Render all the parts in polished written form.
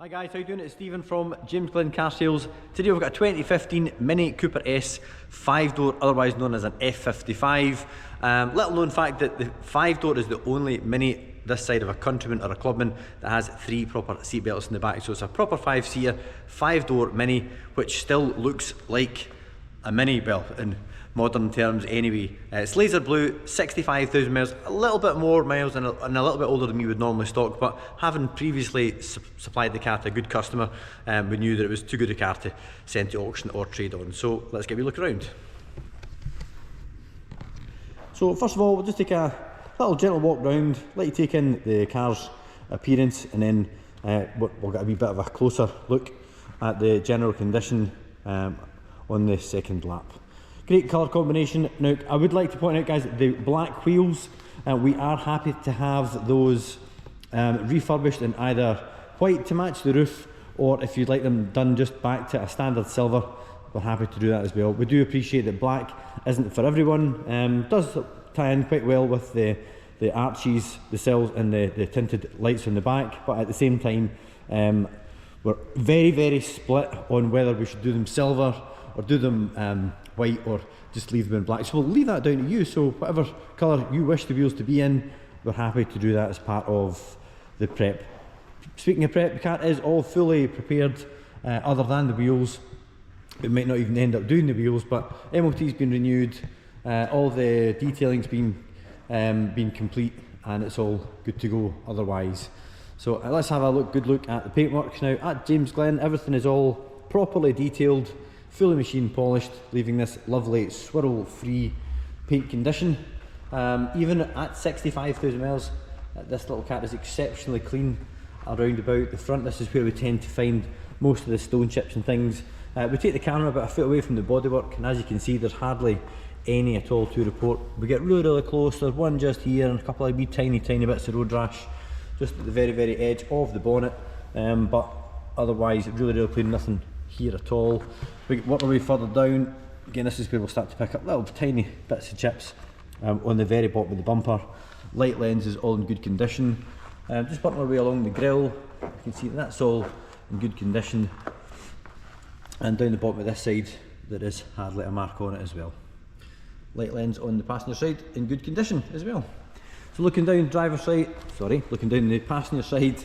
Hi guys, how you doing? It's Stephen from Glen Car Sales. Today we've got a 2015 Mini Cooper S 5-door, otherwise known as an F55. Little known fact that the 5-door is the only Mini this side of a Countryman or a Clubman that has 3 proper seat belts in the back. So it's a proper 5-seater, 5-door Mini, which still looks like a Mini, well, in modern terms anyway. It's laser blue, 65,000 miles, a little bit more miles and a little bit older than we would normally stock, but having previously supplied the car to a good customer, we knew that it was too good a car to send to auction or trade on. So let's get a wee look around. So first of all, we'll just take a little gentle walk round, let you take in the car's appearance, and then we'll get a wee bit of a closer look at the general condition on the second lap. Great colour combination. Now, I would like to point out, guys, the black wheels, we are happy to have those refurbished in either white to match the roof, or if you'd like them done just back to a standard silver, we're happy to do that as well. We do appreciate that black isn't for everyone. Does tie in quite well with the arches, the sills and the tinted lights on the back, but at the same time, we're very split on whether we should do them silver or do them white or just leave them in black. So we'll leave that down to you. So whatever colour you wish the wheels to be in, we're happy to do that as part of the prep. Speaking of prep, the car is all fully prepared other than the wheels. We might not even end up doing the wheels, but MOT's been renewed, all the detailing's been complete, and it's all good to go otherwise. So let's have a good look at the paintwork. Now at James Glen, everything is all properly detailed, fully machine polished, leaving this lovely swirl free paint condition. Even at 65,000 miles, this little cat is exceptionally clean around about the front. This is where we tend to find most of the stone chips and things. We take the camera about a foot away from the bodywork, and as you can see, there's hardly any at all to report. We get really close. There's one just here and a couple of wee tiny bits of road rash just at the very edge of the bonnet, but otherwise really clean, nothing here at all. We work our way further down. Again, this is where we'll start to pick up little tiny bits of chips on the very bottom of the bumper. Light lenses all in good condition. Just working our way along the grille, you can see that's all in good condition, and down the bottom of this side there is hardly a mark on it as well. Light lens on the passenger side in good condition as well. So looking down looking down the passenger side,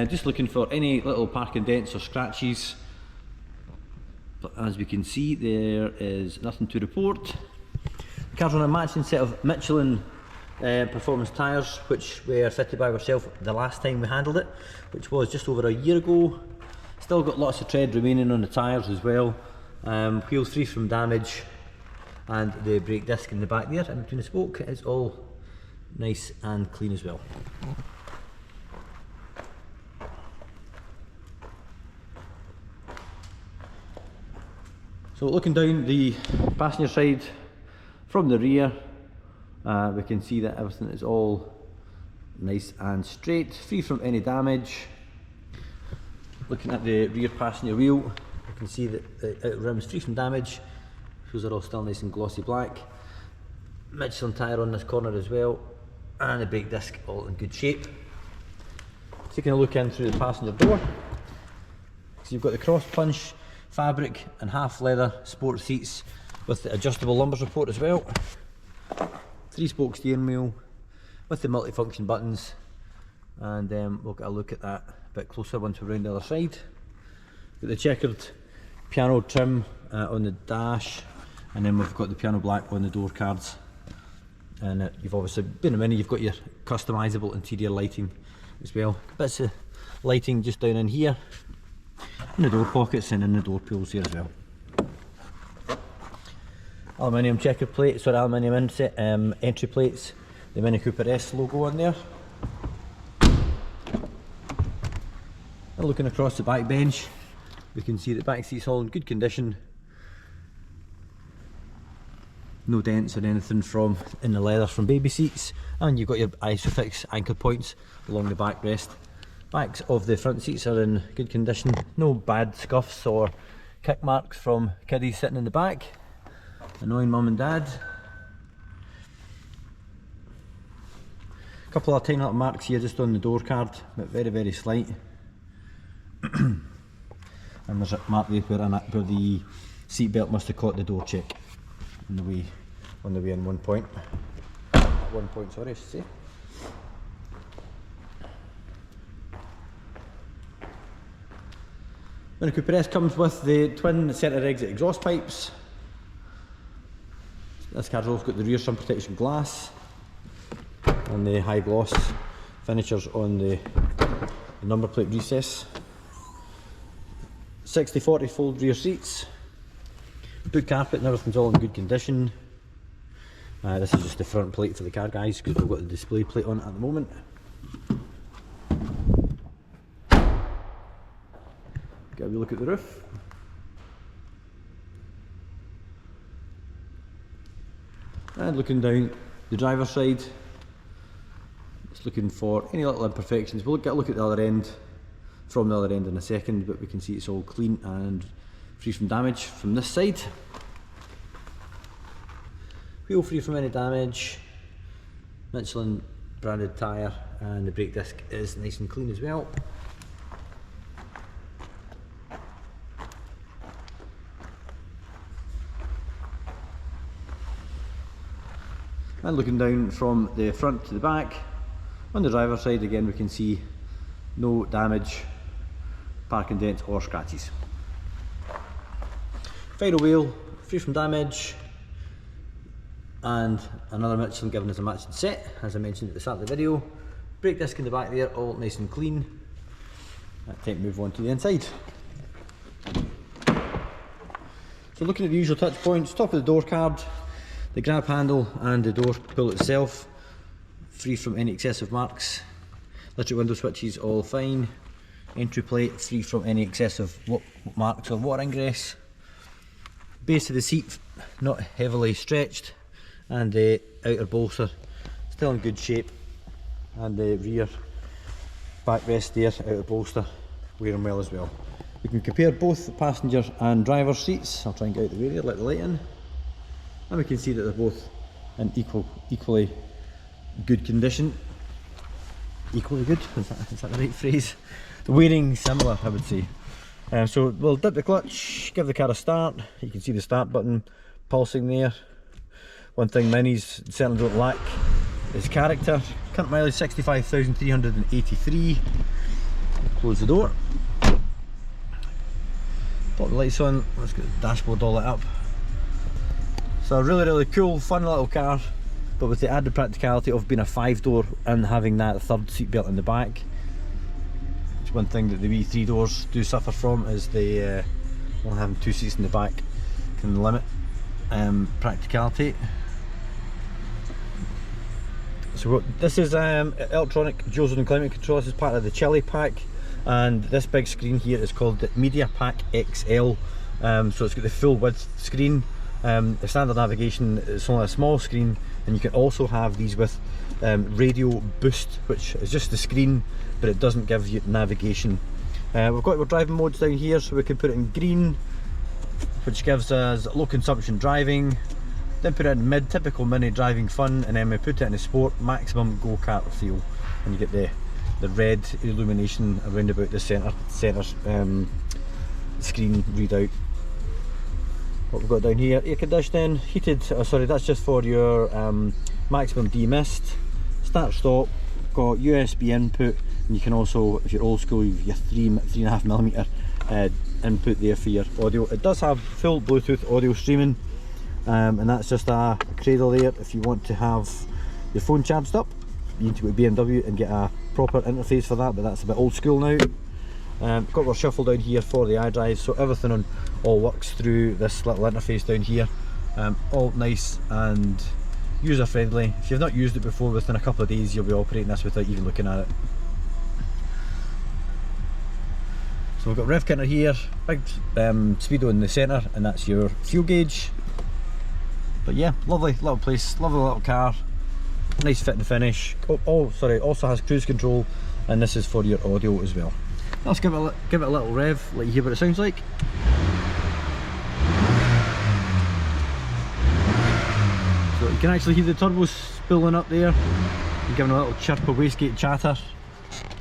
just looking for any little parking dents or scratches. But as we can see, there is nothing to report. The car's on a matching set of Michelin performance tyres, which were fitted by ourselves the last time we handled it, which was just over a year ago. Still got lots of tread remaining on the tyres as well. Wheels free from damage, and the brake disc in the back there in between the spoke is all nice and clean as well. So looking down the passenger side from the rear, we can see that everything is all nice and straight, free from any damage. Looking at the rear passenger wheel, you can see that the outer rim is free from damage. Wheels are all still nice and glossy black. Michelin tyre on this corner as well, and the brake disc all in good shape. Taking a look in through the passenger door, so you've got the cross punch fabric and half leather sport seats with the adjustable lumbar support as well. 3-spoke steering wheel with the multifunction buttons, and we'll get a look at that a bit closer once we're around the other side. Got the checkered piano trim on the dash, and then we've got the piano black on the door cards. And you've obviously been a Mini, you've got your customisable interior lighting as well. Bits of lighting just down in here, in the door pockets and in the door pulls here as well. Aluminium checker plates, sorry, aluminium entry plates, the Mini Cooper S logo on there. And looking across the back bench, we can see the back seat's all in good condition. No dents or anything from in the leather from baby seats, and you've got your Isofix anchor points along the backrest. Backs of the front seats are in good condition, no bad scuffs or kick marks from kiddies sitting in the back, annoying mum and dad. A couple of tiny little marks here just on the door card, but very slight. And there's a mark there where the seat belt must have caught the door check on the way in one point. At one point, sorry, I should say. Mini Cooper S comes with the twin centre exit exhaust pipes. This car's also got the rear sun protection glass and the high gloss finishers on the number plate recess. 60/40 fold rear seats. Boot carpet and everything's all in good condition. This is just the front plate for the car, guys, because we've got the display plate on it at the moment. Get a wee look at the roof. And looking down the driver's side, it's looking for any little imperfections. We'll get a look at the other end, from the other end in a second, but we can see it's all clean and free from damage from this side. Wheel free from any damage, Michelin branded tyre, and the brake disc is nice and clean as well. And looking down from the front to the back, on the driver's side again we can see no damage, parking dents or scratches. Final wheel, free from damage, and another Michelin giving us a matching set, as I mentioned at the start of the video. Brake disc in the back there, all nice and clean. Time to move on to the inside. So looking at the usual touch points, top of the door card, the grab handle and the door pull itself, free from any excessive marks. Electric window switches all fine. Entry plate free from any excessive marks or water ingress. Base of the seat not heavily stretched, and the outer bolster still in good shape, and the rear backrest there, outer bolster, wearing well as well. We can compare both passenger and driver seats. I'll try and get out the way there, let the light in, and we can see that they're both in equally good condition. Equally good, is that the right phrase? The wearing similar, I would say. So we'll dip the clutch, give the car a start. You can see the start button pulsing there. One thing Minis certainly don't lack is character. Current mileage 65,383. Close the door. Put the lights on. Let's get the dashboard all lit up. So a really cool, fun little car, but with the added practicality of being a 5-door and having that third seat belt in the back. It's one thing that the wee 3 doors do suffer from, is the well, having 2 seats in the back can limit practicality. So this is electronic dual zone climate control. This is part of the Chili pack, and this big screen here is called the Media Pack XL. So it's got the full width screen. The standard navigation is only a small screen, and you can also have these with radio boost, which is just the screen, but it doesn't give you navigation. We've got our driving modes down here, so we can put it in green, which gives us low consumption driving. Then put it in mid, typical Mini driving fun, and then we put it in sport, maximum go-kart feel, and you get the red illumination around about the centre screen readout. What we've got down here, air conditioning, heated, sorry, that's just for your maximum demist. Start stop, got USB input, and you can also, if you're old school, you've your 3.5mm input there for your audio. It does have full Bluetooth audio streaming, and that's just a cradle there. If you want to have your phone charged up, you need to go to BMW and get a proper interface for that, but that's a bit old school now. Got our shuffle down here for the iDrive, so everything all works through this little interface down here. All nice and user friendly. If you've not used it before, within a couple of days you'll be operating this without even looking at it. So we've got rev counter here, big speedo in the centre, and that's your fuel gauge. But yeah, lovely little place, lovely little car, nice fit and finish. Sorry, also has cruise control, and this is for your audio as well. Let's give it a little rev, let you hear what it sounds like. So you can actually hear the turbos spooling up there. You're giving a little chirp of wastegate chatter.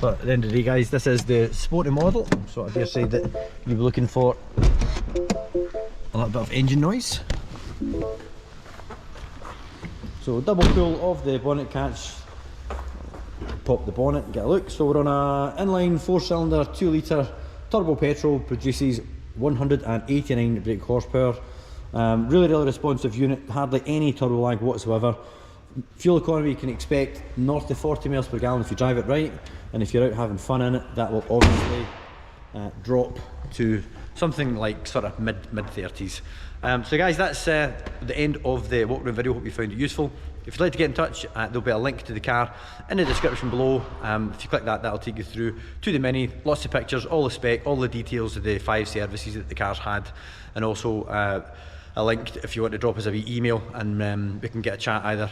But at the end of the day, guys, this is the sporty model, so I dare say that you'll be looking for a little bit of engine noise. So double pull of the bonnet catch, pop the bonnet and get a look. So we're on a inline 4-cylinder 2-litre turbo petrol, produces 189 brake horsepower. Really responsive unit, hardly any turbo lag whatsoever. Fuel economy you can expect north of 40 miles per gallon if you drive it right, and if you're out having fun in it, that will obviously drop to something like sort of mid 30s. So guys, that's the end of the walk around video. Hope you found it useful. If you'd like to get in touch, there'll be a link to the car in the description below. If you click that, that'll take you through to the Mini, lots of pictures, all the spec, all the details of the 5 services that the car's had, and also a link if you want to drop us a wee email, and we can get a chat either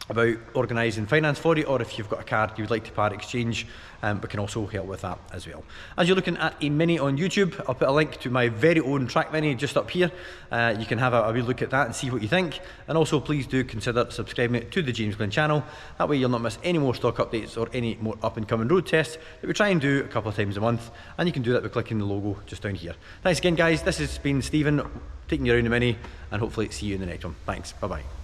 about organising finance for you, or if you've got a car you would like to part exchange, we can also help with that as well. As you're looking at a Mini on YouTube, I'll put a link to my very own track Mini just up here. You can have a wee look at that and see what you think, and also please do consider subscribing to the James Glen channel. That way you'll not miss any more stock updates or any more up and coming road tests that we try and do a couple of times a month, and you can do that by clicking the logo just down here. Thanks again guys, this has been Stephen taking you around the Mini, and hopefully see you in the next one. Thanks, bye bye.